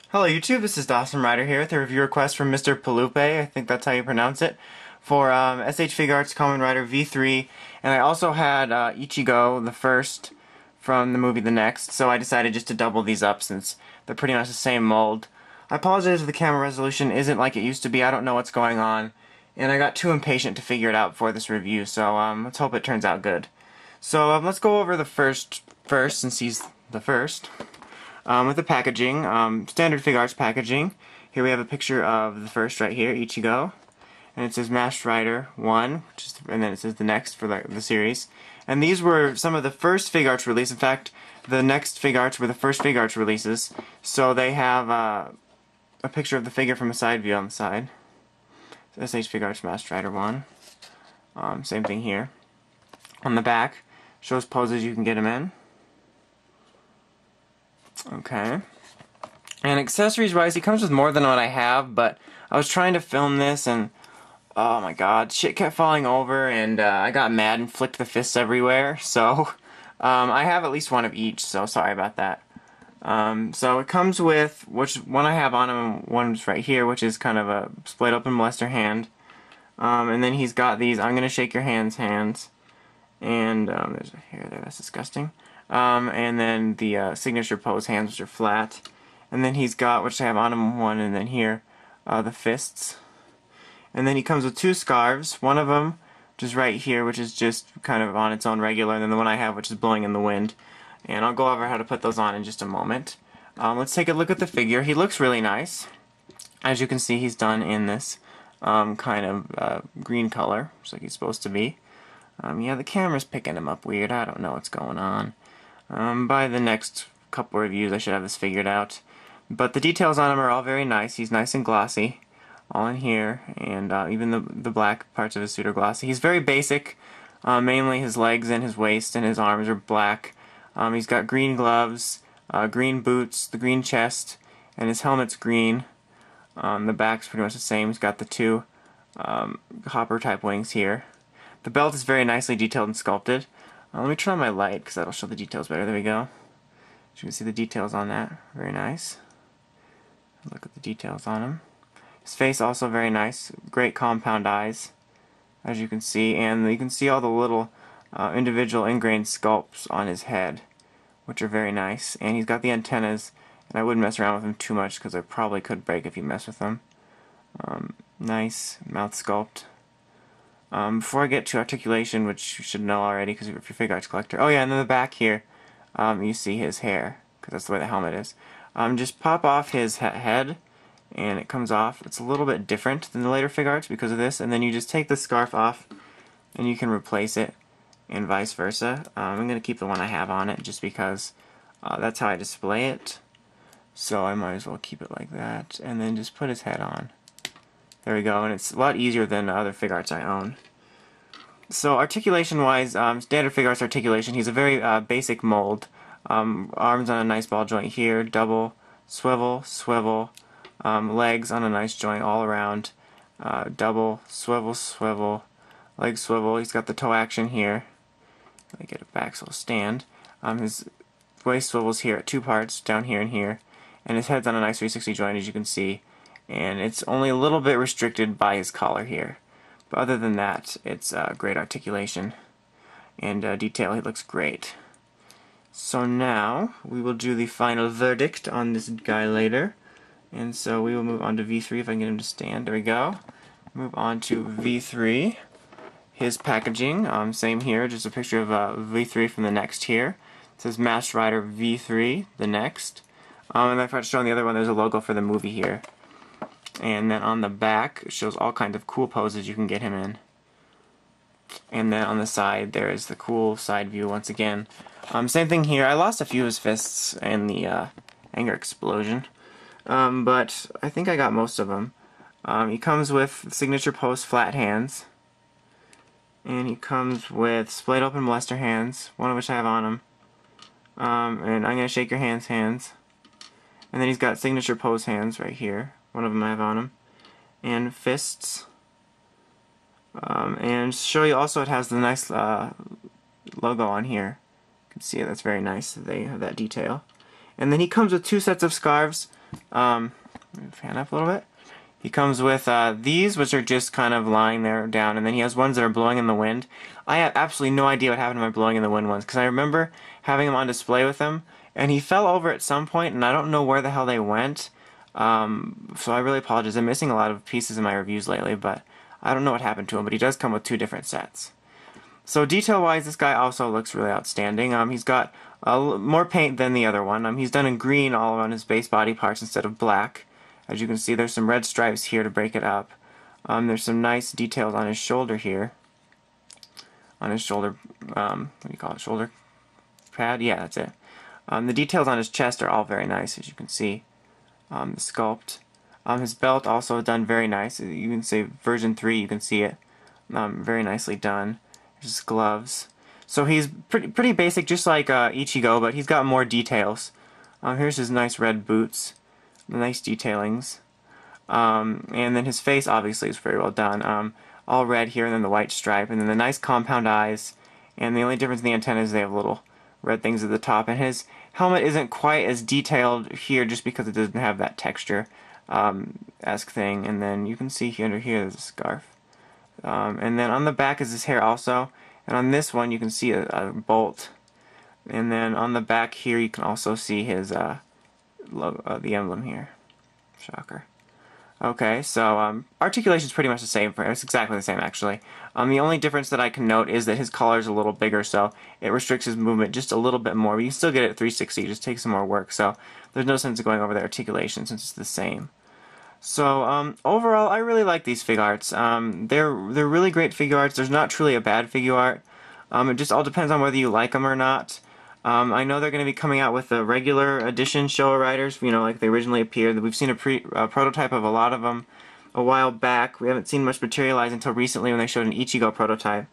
Hello YouTube, this is Dawson Ryder here with a review request from Mr. Palupe, I think that's how you pronounce it, for SH Figuarts Kamen Rider V3, and I also had Ichigo, the first, from the movie The Next, so I decided just to double these up since they're pretty much the same mold. I apologize if the camera resolution isn't like it used to be, I don't know what's going on, and I got too impatient to figure it out for this review, so let's hope it turns out good. So let's go over the first since he's the first. With the packaging, standard Figuarts packaging. Here we have a picture of the first right here, Ichigo, and it says Masked Rider 1, and then it says the next for the series. And these were some of the first Figuarts released. In fact, the next Figuarts were the first Figuarts releases. So they have a picture of the figure from a side view on the side. SH Figuarts Masked Rider 1. Same thing here. On the back, shows poses you can get him in. Okay. And accessories-wise, he comes with more than what I have, but I was trying to film this, and oh my god, shit kept falling over, and I got mad and flicked the fists everywhere, so I have at least one of each, so sorry about that. So it comes with, which one I have on him, one's right here, which is kind of a split open molester hand, and then he's got these I'm gonna shake your hands, and there's a hair there, that's disgusting. And then the signature pose hands, which are flat. And then he's got, which I have on him one, and then here, the fists. And then he comes with two scarves. One of them, which is right here, which is just kind of on its own regular, and then the one I have, which is blowing in the wind. And I'll go over how to put those on in just a moment. Let's take a look at the figure. He looks really nice. As you can see, he's done in this kind of green color, just like he's supposed to be. Yeah, the camera's picking him up weird. I don't know what's going on. By the next couple reviews I should have this figured out. But the details on him are all very nice. He's nice and glossy, all in here, and even the black parts of his suit are glossy. He's very basic. Mainly his legs and his waist and his arms are black. He's got green gloves, green boots, the green chest, and his helmet's green. The back's pretty much the same. He's got the two hopper type wings here. The belt is very nicely detailed and sculpted. Let me turn on my light because that'll show the details better. There we go. As you can see the details on that. Very nice. Look at the details on him. His face also very nice. Great compound eyes, as you can see. And you can see all the little individual ingrained sculpts on his head, which are very nice. And he's got the antennas, and I wouldn't mess around with him too much because I probably could break if you mess with them. Nice mouth sculpt. Before I get to articulation, which you should know already because you're a Figuarts collector. Oh yeah, and then the back here, you see his hair, because that's the way the helmet is. Just pop off his head, and it comes off. It's a little bit different than the later Figuarts because of this, and then you just take the scarf off, and you can replace it, and vice versa. I'm going to keep the one I have on it, just because that's how I display it, so I might as well keep it like that, and then just put his head on. There we go, and it's a lot easier than other Figuarts I own. So articulation-wise, standard Figuarts articulation, he's a very basic mold. Arms on a nice ball joint here, double, swivel, swivel, legs on a nice joint all around, double, swivel, swivel, leg swivel. He's got the toe action here. Let me get it back so it'll stand. His waist swivels here at two parts, down here and here, and his head's on a nice 360 joint, as you can see. And it's only a little bit restricted by his collar here. But other than that, it's great articulation and detail. He looks great. So now, we will do the final verdict on this guy later. And so we will move on to V3 if I can get him to stand. There we go. Move on to V3. His packaging, same here, just a picture of V3 from the next here. It says Masked Rider V3, the next. And if I show on the other one, there's a logo for the movie here. And then on the back, it shows all kinds of cool poses you can get him in. And then on the side, there is the cool side view once again. Same thing here. I lost a few of his fists in the anger explosion. But I think I got most of them. He comes with signature pose flat hands. And he comes with split open molester hands, one of which I have on him. And I'm going to shake your hands. And then he's got signature pose hands right here. One of them I have on him. And fists. And show you also it has the nice logo on here. You can see that's very nice that they have that detail. And then he comes with 2 sets of scarves. Fan up a little bit. He comes with these, which are just kind of lying there down, and then he has ones that are blowing in the wind. I have absolutely no idea what happened to my blowing in the wind ones, because I remember having him on display with him, and he fell over at some point, and I don't know where the hell they went. So I really apologize. I'm missing a lot of pieces in my reviews lately, but I don't know what happened to him, but he does come with 2 different sets. So detail-wise, this guy also looks really outstanding. He's got more paint than the other one. He's done in green all around his base body parts instead of black. As you can see, there's some red stripes here to break it up. There's some nice details on his shoulder here. On his shoulder, what do you call it, shoulder pad? Yeah, that's it. The details on his chest are all very nice, as you can see. The sculpt. His belt also done very nice. You can say version 3, you can see it. Very nicely done. His gloves. So he's pretty basic, just like Ichigo, but he's got more details. Here's his nice red boots. The nice detailings. And then his face obviously is very well done. All red here, and then the white stripe, and then the nice compound eyes. And the only difference in the antennas is they have little red things at the top. And his helmet isn't quite as detailed here just because it doesn't have that texture esque thing. And then you can see under here there's a scarf. And then on the back is his hair also. And on this one you can see a bolt. And then on the back here you can also see his logo, the emblem here. Shocker. Okay, so articulation is pretty much the same for him. It's exactly the same, actually. The only difference that I can note is that his collar is a little bigger, so it restricts his movement just a little bit more. But you can still get it at 360, it just takes some more work. So there's no sense of going over the articulation since it's the same. So overall, I really like these Figuarts. They're really great Figuarts. There's not truly a bad Figuart. It just all depends on whether you like them or not. I know they're going to be coming out with the regular edition Showa Riders, you know, like they originally appeared. We've seen a prototype of a lot of them a while back. We haven't seen much materialize until recently when they showed an Ichigo prototype.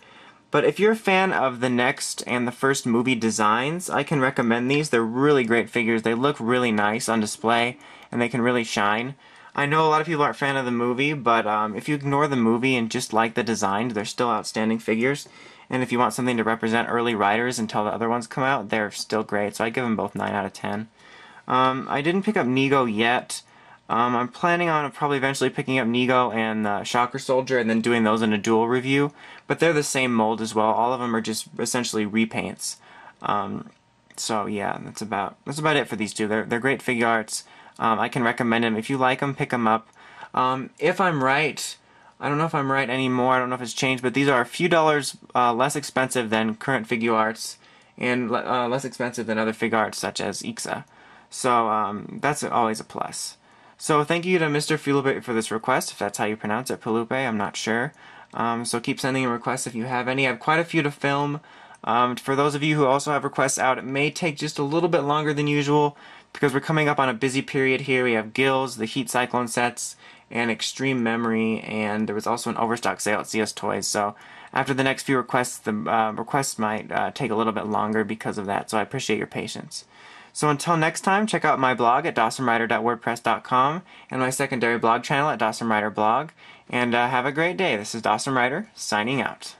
But if you're a fan of the next and the first movie designs, I can recommend these. They're really great figures. They look really nice on display, and they can really shine. I know a lot of people aren't a fan of the movie, but if you ignore the movie and just like the design, they're still outstanding figures. And if you want something to represent early riders until the other ones come out, they're still great. So I give them both 9 out of 10. I didn't pick up Nigo yet. I'm planning on probably eventually picking up Nigo and Shocker Soldier and then doing those in a dual review. But they're the same mold as well. All of them are just essentially repaints. So yeah, that's about it for these two. They're great Figuarts. I can recommend them. If you like them, pick them up. If I'm right, I don't know if I'm right anymore. I don't know if it's changed, but these are a few dollars less expensive than current Figuarts and less expensive than other Figuarts such as Ixa. So that's always a plus. So thank you to Mr. Felipe for this request, if that's how you pronounce it, Felipe, I'm not sure. So keep sending in requests if you have any. I have quite a few to film. For those of you who also have requests out, it may take just a little bit longer than usual because we're coming up on a busy period here. We have Gills, the Heat Cyclone sets, and Extreme Memory, and there was also an overstock sale at CS Toys. So after the next few requests, the requests might take a little bit longer because of that, so I appreciate your patience. So until next time, check out my blog at dawsonrider.wordpress.com and my secondary blog channel at Dawson Rider Blog, and have a great day. This is Dawson Rider, signing out.